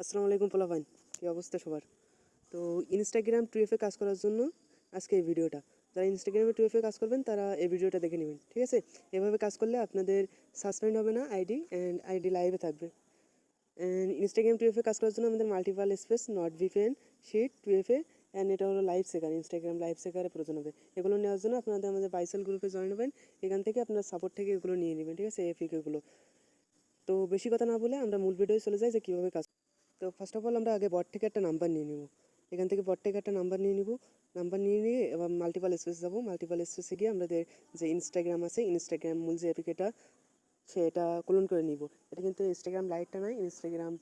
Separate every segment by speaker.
Speaker 1: আসসালামু আলাইকুম পোলাপাইন, কী অবস্থা সবার? তো ইনস্টাগ্রাম টুয়েফে কাজ করার জন্য আজকে এই ভিডিওটা। যারা ইনস্টাগ্রামে টুয়েফে কাজ করবেন তারা এই ভিডিওটা দেখে নেবেন, ঠিক আছে? এভাবে কাজ করলে আপনাদের সাসপেন্ড হবে না আইডি, অ্যান্ড আইডি লাইভে থাকবে। অ্যান্ড ইনস্টাগ্রাম টুয়েফে কাজ করার জন্য আমাদের multiple space, not VPN, sheet, টুয়েফে, অ্যান্ড এটা হলো লাইভ সেকার, ইনস্টাগ্রাম লাইভ সেকারের প্রয়োজন হবে। এগুলো নেওয়ার জন্য আপনাদের আমাদের বাইসেল গ্রুপে জয়েন হবেন। এখান থেকে আপনার সাপোর্ট থেকে এগুলো নিয়ে নেবেন, ঠিক আছে? এগুলো। তো বেশি কথা না বলে আমরা মূল ভিডিওয় চলে যাই যে কীভাবে কাজ। তো ফার্স্ট অফ অল আমরা আগে বট থেকে একটা নাম্বার নিয়ে নেব। এখান থেকে বট থেকে একটা নাম্বার নিয়ে নিব। নাম্বার নিয়ে নিয়ে এবার মাল্টিপাল স্পেস যাবো। মাল্টিপাল স্পেসে গিয়ে আমাদের যে ইনস্টাগ্রাম আছে, ইনস্টাগ্রাম মূল যে অ্যাপিকেটা সেটা ক্লোন করে নিব। এটা কিন্তু ইনস্টাগ্রাম লাইটটা নয়, ইনস্টাগ্রাম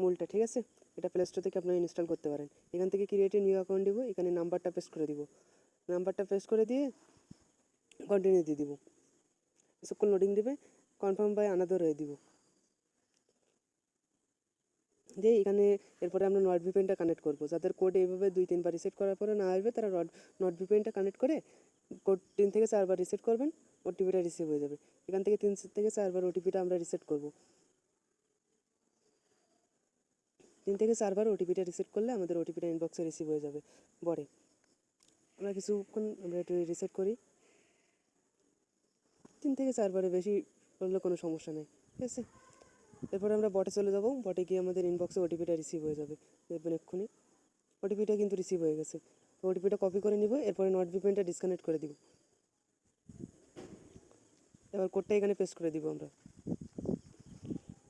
Speaker 1: মূলটা, ঠিক আছে? এটা প্লে স্টোর থেকে আপনারা ইনস্টল করতে পারেন। এখান থেকে ক্রিয়েট এ নিউ অ্যাকাউন্ট দিব। এখানে নাম্বারটা পেস্ট করে দিব। নাম্বারটা পেস্ট করে দিয়ে কন্টিনিউ দিয়ে দিব। কিছুক্ষণ লোডিং দেবে, কনফার্ম বাই আনাদার হয়ে দিব। যে এখানে এরপরে আমরা নট ভিপিএনটা কানেক্ট করব। যাদের কোড এইভাবে 2-3 বার রিসেট করার পরে না আসবে তারা নট ভিপিএনটা কানেক্ট করে কোড 3 থেকে 4 বার রিসেট করবেন, ওটিপিটা রিসিভ হয়ে যাবে। এখান থেকে 3 থেকে 4 বার ওটিপিটা আমরা রিসেট করব। 3 থেকে 4 বার ওটিপিটা রিসেট করলে আমাদের ওটিপিটা ইনবক্সে রিসিভ হয়ে যাবে পরে। আমরা কিছুক্ষণ আমরা একটু রিসেট করি। 3 থেকে 4 বারে বেশি করলে কোনো সমস্যা নেই, ঠিক আছে? এরপরে আমরা বটে চলে যাব। বটে গিয়ে আমাদের ইনবক্সে ওটিপিটা রিসিভ হয়ে যাবে, দেখবেন এক্ষুনি ওটিপিটা কিন্তু রিসিভ হয়ে গেছে। তো ওটিপিটা কপি করে নিব, এরপরে নট ভিপিএনটা ডিসকানেক্ট করে দিব। এবার কোডটা এখানে পেস্ট করে দিব। আমরা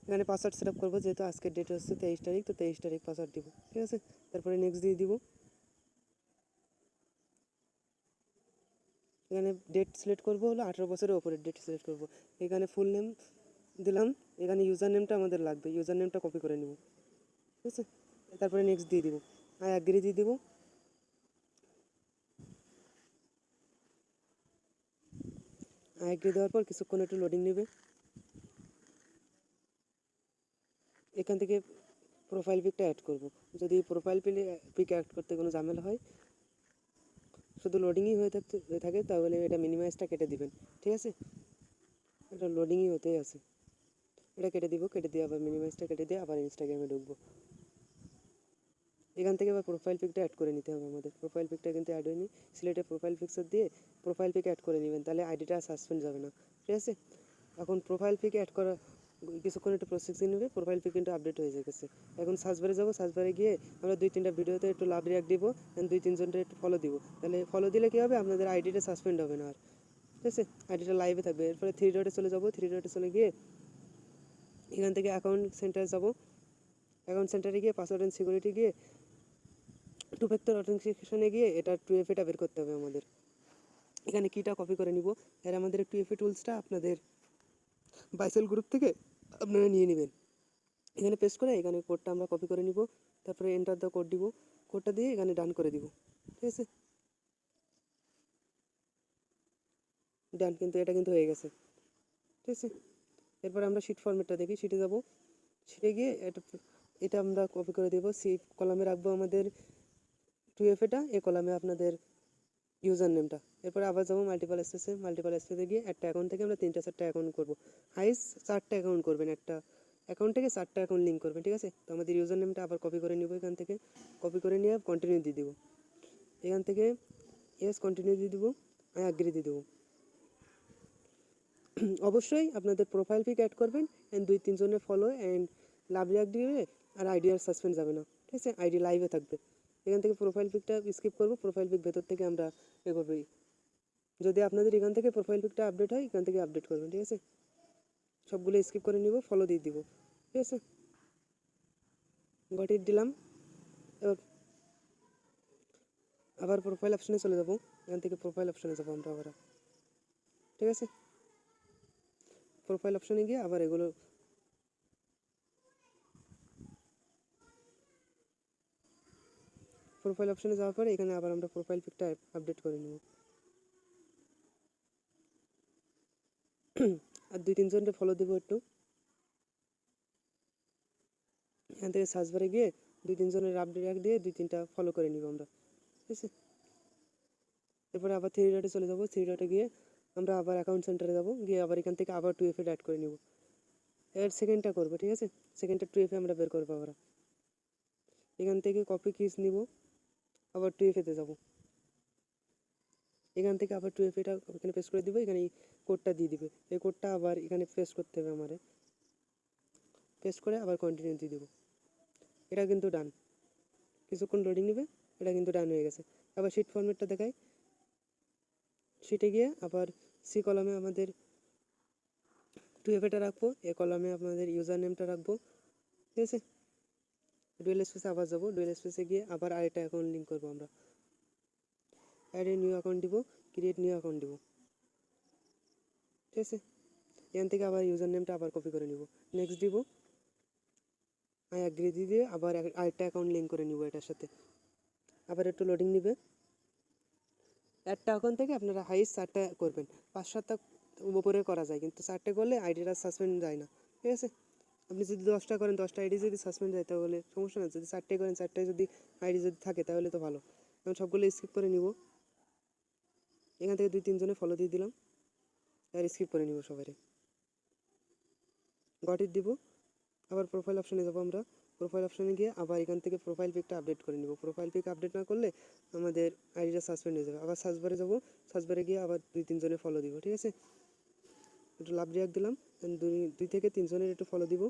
Speaker 1: এখানে পাসওয়ার্ড সেট আপ করবো, যেহেতু আজকের ডেট হচ্ছে 23 তারিখ, তো 23 তারিখ পাসওয়ার্ড দিব, ঠিক আছে? তারপরে নেক্সট দিয়ে দিব। এখানে ডেট সিলেক্ট করবো হলো 18 বছরের ওপরের ডেট সিলেক্ট করব। এখানে ফুল নেম দিলাম। এখানে ইউজার নেমটা আমাদের লাগবে, ইউজার নেমটা কপি করে নেব, ঠিক আছে? তারপরে নেক্সট দিয়ে দিব, আর অ্যাগ্রি দিয়ে দিব। অ্যাগ্রি দেওয়ার পর কিছুক্ষণ একটু লোডিং নেবে। এখান থেকে প্রোফাইল পিকটা অ্যাড করব। যদি প্রোফাইল পিক অ্যাড করতে কোনো ঝামেলা হয়, শুধু লোডিংই হয়ে থাকে তাহলে এটা মিনিমাইজটা কেটে দিবেন, ঠিক আছে? এটা লোডিংই হতেই আছে, এটা কেটে দিব। কেটে দিয়ে আবার মিনিমাইজটা কেটে দিয়ে আবার ইনস্টাগ্রামে ঢুকবো। এখান থেকে আবার প্রোফাইল পিকটা অ্যাড করে নিতে হবে আমাদের। প্রোফাইল পিকটা কিন্তু অ্যাড হয়নি, সিলেটে প্রোফাইল পিকচার দিয়ে প্রোফাইল পিক অ্যাড করে নেবেন, তাহলে আইডিটা সাসপেন্ড যাবে না, ঠিক আছে? এখন প্রোফাইল পিক অ্যাড করা কিছুক্ষণ একটু প্রসেসিং নেবে। প্রোফাইল পিক কিন্তু আপডেট হয়ে গেছে। এখন সার্চবারে যাবো। সার্চবারে গিয়ে আমরা 2-3টা ভিডিওতে একটু লাভ রিয়াক্ট দিব, 2-3জনটা একটু ফলো দিব। তাহলে ফলো দিলে কী হবে, আপনাদের আইডিটা সাসপেন্ড হবে না আর, ঠিক আছে? আইডিটা লাইভে থাকবে। এরপরে 3 ডটে চলে যাবো। 3 ডটে চলে গিয়ে এখান থেকে অ্যাকাউন্ট সেন্টারে যাব। অ্যাকাউন্ট সেন্টারে গিয়ে পাসওয়ার্ড অ্যান্ড সিকিউরিটি গিয়ে টু ফ্যাক্টর অথেন্টিকেশনে গিয়ে এটা 2FA বের করতে হবে আমাদের। এখানে কিটা কপি করে নিব। এর আমাদের 2FA টুলসটা আপনাদের বাইসেল গ্রুপ থেকে আপনারা নিয়ে নেবেন। এখানে পেস্ট করে এখানে কোডটা আমরা কপি করে নিব। তারপরে এন্টার দ্য কোড দিব। কোডটা দিয়ে এখানে ডান করে দিব, ঠিক আছে? ডান, কিন্তু এটা কিন্তু হয়ে গেছে, ঠিক আছে? এরপর আমরা শিট ফরম্যাটটা দেখি। শিটে যাব। শিটে গিয়ে এটা আমরা কপি করে দেবো। সি কলামে রাখবো আমাদের 2FAটা, এ কলামে আপনাদের ইউজার নেমটা। এরপরে আবার যাবো মাল্টিপাল স্পেসে। মাল্টিপাল স্পেসে গিয়ে একটা অ্যাকাউন্ট থেকে আমরা 3-4টা অ্যাকাউন্ট করবো। হাইস 4টা অ্যাকাউন্ট করবেন, একটা অ্যাকাউন্ট থেকে 4টা অ্যাকাউন্ট লিঙ্ক করবেন, ঠিক আছে? তো আমাদের ইউজার নেমটা আবার কপি করে নিব। এখান থেকে কপি করে নিয়ে কন্টিনিউ দিয়ে দেবো। এখান থেকে ইয়েস কন্টিনিউ দিয়ে দেবো, আমি অ্যাগ্রি দিয়ে দেবো। অবশ্যই আপনাদের প্রোফাইল পিক অ্যাড করবেন, অ্যান্ড 2-3জনের ফলো অ্যান্ড লাভ রিয়াক্ট দিবে, আর আইডি আর সাসপেন্ড যাবে না, ঠিক আছে? আইডি লাইভে থাকবে। এখান থেকে প্রোফাইল পিকটা স্কিপ করবো। প্রোফাইল পিক ভেতর থেকে আমরা এ করবো। যদি আপনাদের এখান থেকে প্রোফাইল পিকটা আপডেট হয়, এখান থেকে আপডেট করবেন, ঠিক আছে? সবগুলো স্কিপ করে নিব, ফলো দিয়ে দিব, ঠিক আছে? গট ইট দিলাম। এবার আবার প্রোফাইল অপশানে চলে যাব। এখান থেকে প্রোফাইল অপশানে যাবো আমরা আবার, ঠিক আছে? প্রোফাইল অপশানে গিয়ে আবার এগুলো প্রোফাইল অপশানে যাওয়ার পরে এখানে আবার আমরা প্রোফাইল পিকটা আপডেট করে নেব। আর 2-3জনকে ফলো দেবো একটু। এখান থেকে সার্চ বারে গিয়ে 2-3জনের আপডেট দিয়ে 2-3টা ফলো করে নিব আমরা, ঠিক আছে? এরপরে আবার 3 ডটে চলে যাবো। 3 ডটে গিয়ে আমরা আবার অ্যাকাউন্ট সেন্টারে যাবো। গিয়ে আবার এখান থেকে আবার 2FA অ্যাড করে নিব। এর সেকেন্ডটা করবো, ঠিক আছে? সেকেন্ডটা 2FA আমরা বের করবো আবার। এখান থেকে কপি কিস নিব, আবার 2FA-তে যাব, এখান থেকে আবার 2FA-টা এখানে পেস্ট করে দিব, এখানে এই কোডটা দিয়ে দিবে, এই কোডটা আবার এখানে পেস্ট করতে হবে আমারে, পেস্ট করে আবার কন্টিনিউ দিয়ে দেবো। এটা কিন্তু ডান, কিছুক্ষণ লোডিং নেবে, এটা কিন্তু ডান হয়ে গেছে। আবার শিট ফরম্যাটটা দেখায়, শিটে গিয়ে আবার সি কলামে আমাদের 2FA-টা রাখবো, এ কলামে আপনাদের ইউজার নেমটা রাখবো, ঠিক আছে। ডুয়েল স্পেসে আবার যাবো, ডুয়েল স্পেসে গিয়ে আবার আরেকটা অ্যাকাউন্ট লিঙ্ক করবো আমরা, অ্যাড এ নিউ অ্যাকাউন্ট দিব, ক্রিয়েট নিউ অ্যাকাউন্ট দিব, ঠিক আছে। এখান থেকে আবার ইউজার নেমটা আবার কপি করে নিব, নেক্সট দিব, আই অ্যাগ্রি দিয়ে আবার আরেকটা অ্যাকাউন্ট লিঙ্ক করে নিব এটার সাথে, আবার একটু লোডিং নিবে। একটা অ্যাকাউন্ট থেকে আপনারা হাইস্ট 4টা করবেন, 5-7টা উপরে করা যায়, কিন্তু 4টে করলে আইডিটা সাসপেন্ড যায় না, ঠিক আছে। আপনি যদি 10টা করেন, 10টা আইডি যদি সাসপেন্ড যায় তাহলে সমস্যা না, যদি 4টে করেন 4টায় যদি আইডি যদি থাকে তাহলে তো ভালো। আমি সবগুলো স্কিপ করে নিব, এখান থেকে 2-3 জনে ফলো দিয়ে দিলাম, আর স্কিপ করে নিব সবাই, গট ইট দিব। আবার প্রোফাইল অপশানে যাবো আমরা, প্রোফাইল অপশানে গিয়ে আবার এখান থেকে প্রোফাইল পিকটা আপডেট করে নিব, প্রোফাইল পিক আপডেট না করলে আমাদের আইডিটা সাসপেন্ড হয়ে যাবে। আবার সার্চবারে যাবো, সার্চবারে গিয়ে আবার 2-3 জনে ফলো দিব, ঠিক আছে। একটু লাভ রিয়াক্ট দিলাম, 2 থেকে 3 জনের একটু ফলো দিব।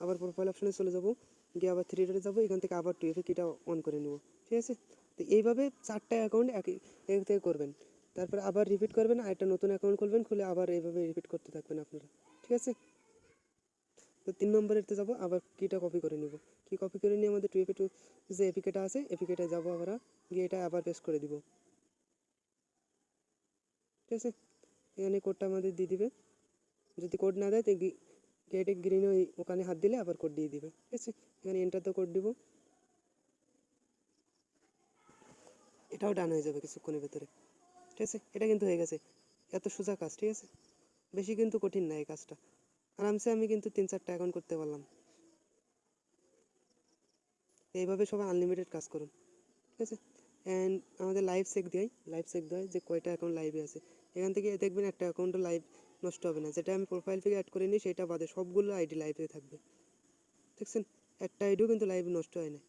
Speaker 1: আবার প্রোফাইল অপশানে চলে যাব, গিয়ে আবার 3 ডটে যাবো, এখান থেকে আবার 2FA কিটা অন করে নেব, ঠিক আছে। তো এইভাবে 4টা অ্যাকাউন্ট এক থেকে করবেন, তারপরে আবার রিপিট করবেন, আরেকটা নতুন অ্যাকাউন্ট খুলবেন, খুলে আবার এইভাবে রিপিট করতে থাকবেন আপনারা, ঠিক আছে। তো 3 নম্বরেতে যাবো, আবার কিটা কপি করে নিব, কি কপি করে নিয়ে আমাদের 2FA যে এপিকেটা আছে, এপিকেটায় যাবো আমরা, গিয়ে এটা আবার পেস্ট করে দিব, ঠিক আছে। এখানে কোডটা আমাদের দিয়ে দিবে, যদি কোড না দেয় তো গেটে গ্রিন ওখানে হাত দিলে আবার কোড দিয়ে দিবে, ঠিক আছে। এখানে এন্টার তো কোড দিব, এটাও ডান হয়ে যাবে কিছুক্ষণের ভেতরে, ঠিক আছে। এটা কিন্তু হয়ে গেছে, এত সোজা কাজ, ঠিক আছে, বেশি কিন্তু কঠিন না এই কাজটা, আরামসে আমি কিন্তু 3-4টা অ্যাকাউন্ট করতে পারলাম। এইভাবে সবাই আনলিমিটেড কাজ করুন, ঠিক আছে। অ্যান্ড আমাদের লাইভ চেক দেয় যে কয়টা অ্যাকাউন্ট লাইভে আছে, এখান থেকে দেখবেন একটা অ্যাকাউন্টও লাইভ নষ্ট হবে না, যেটা আমি প্রোফাইল থেকে অ্যাড করে নিই সেটা বাদে সবগুলো আইডি লাইভে থাকবে, দেখছেন, একটা আইডিও কিন্তু লাইভ নষ্ট হয় না।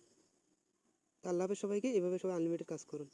Speaker 1: আল্লাহ হাফেজ সবাইকে, এভাবে সবাই আনলিমিটেড কাজ করুন।